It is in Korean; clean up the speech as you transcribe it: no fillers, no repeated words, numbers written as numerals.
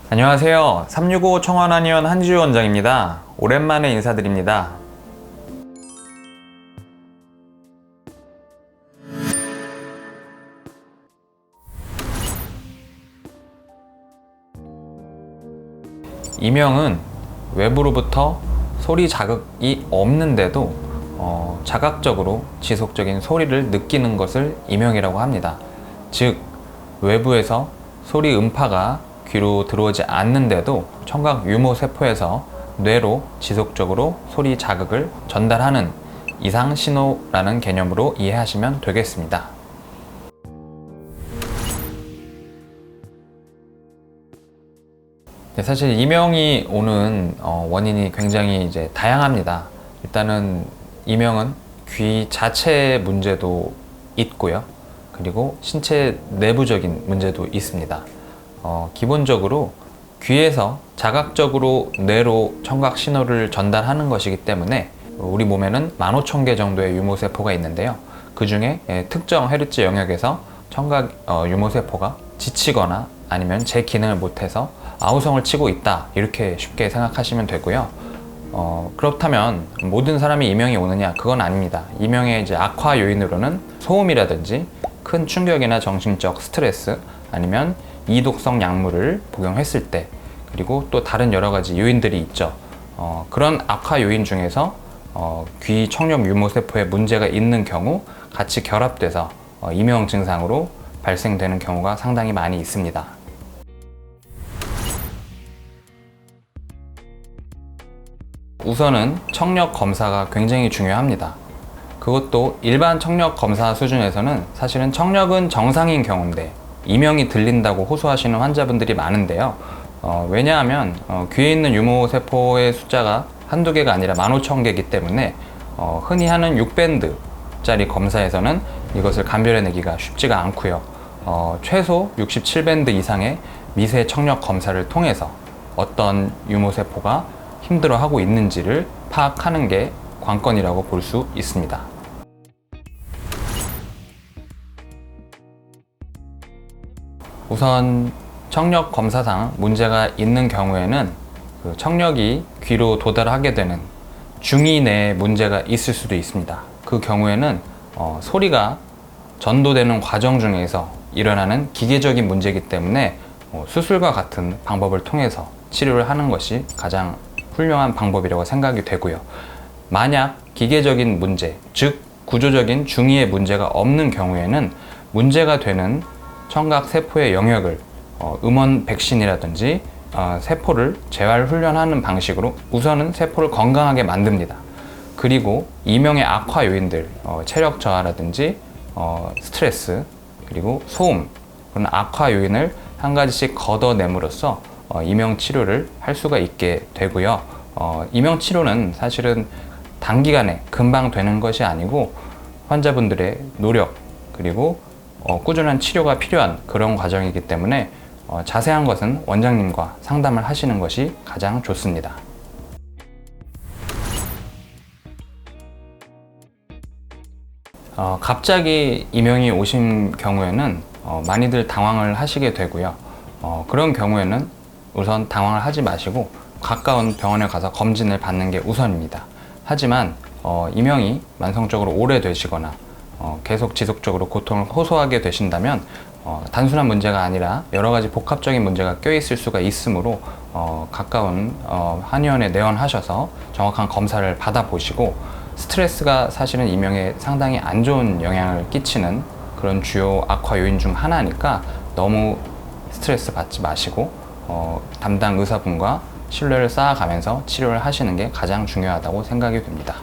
안녕하세요. 365 청원한의원 한지우 원장입니다. 오랜만에 인사드립니다. 이명은 외부로부터 소리 자극이 없는데도 자각적으로 지속적인 소리를 느끼는 것을 이명이라고 합니다. 즉, 외부에서 소리 음파가 귀로 들어오지 않는데도 청각 유모 세포에서 뇌로 지속적으로 소리 자극을 전달하는 이상 신호라는 개념으로 이해하시면 되겠습니다. 사실 이명이 오는 원인이 굉장히 다양합니다. 일단은 이명은 귀 자체의 문제도 있고요. 그리고 신체 내부적인 문제도 있습니다. 기본적으로 귀에서 자각적으로 뇌로 청각 신호를 전달하는 것이기 때문에 우리 몸에는 15,000개 정도의 유모세포가 있는데요. 그 중에 특정 헤르츠 영역에서 청각 유모세포가 지치거나 아니면 제 기능을 못해서 아우성을 치고 있다, 이렇게 쉽게 생각하시면 되고요. 그렇다면 모든 사람이 이명이 오느냐? 그건 아닙니다. 이명의 악화 요인으로는 소음이라든지 큰 충격이나 정신적 스트레스, 아니면 이독성 약물을 복용했을 때, 그리고 또 다른 여러 가지 요인들이 있죠. 그런 악화 요인 중에서 귀 청력 유모세포에 문제가 있는 경우 같이 결합돼서 이명 증상으로 발생되는 경우가 상당히 많이 있습니다. 우선은 청력 검사가 굉장히 중요합니다. 그것도 일반 청력 검사 수준에서는 사실은 청력은 정상인 경우인데 이명이 들린다고 호소하시는 환자분들이 많은데요. 왜냐하면 귀에 있는 유모세포의 숫자가 한두 개가 아니라 15,000개이기 때문에 흔히 하는 6밴드짜리 검사에서는 이것을 감별해내기가 쉽지가 않고요. 최소 67밴드 이상의 미세 청력 검사를 통해서 어떤 유모세포가 힘들어하고 있는지를 파악하는 게 관건이라고 볼 수 있습니다. 우선 청력 검사상 문제가 있는 경우에는 그 청력이 귀로 도달하게 되는 중이 내에 문제가 있을 수도 있습니다. 그 경우에는 소리가 전도되는 과정 중에서 일어나는 기계적인 문제이기 때문에 수술과 같은 방법을 통해서 치료를 하는 것이 가장 훌륭한 방법이라고 생각이 되고요. 만약 기계적인 문제, 즉 구조적인 중이의 문제가 없는 경우에는 문제가 되는 청각 세포의 영역을 음원 백신이라든지 세포를 재활 훈련하는 방식으로 우선은 세포를 건강하게 만듭니다. 그리고 이명의 악화 요인들, 체력 저하라든지 스트레스, 그리고 소음, 그런 악화 요인을 한 가지씩 걷어냄으로써 이명 치료를 할 수가 있게 되고요. 이명 치료는 사실은 단기간에 금방 되는 것이 아니고 환자분들의 노력, 그리고 꾸준한 치료가 필요한 그런 과정이기 때문에 자세한 것은 원장님과 상담을 하시는 것이 가장 좋습니다. 갑자기 이명이 오신 경우에는 많이들 당황을 하시게 되고요. 그런 경우에는 우선 당황을 하지 마시고 가까운 병원에 가서 검진을 받는 게 우선입니다. 하지만 이명이 만성적으로 오래되시거나 계속 지속적으로 고통을 호소하게 되신다면 단순한 문제가 아니라 여러 가지 복합적인 문제가 껴있을 수가 있으므로 가까운 한의원에 내원하셔서 정확한 검사를 받아보시고, 스트레스가 사실은 이명에 상당히 안 좋은 영향을 끼치는 그런 주요 악화 요인 중 하나니까 너무 스트레스 받지 마시고 담당 의사분과 신뢰를 쌓아가면서 치료를 하시는 게 가장 중요하다고 생각이 됩니다.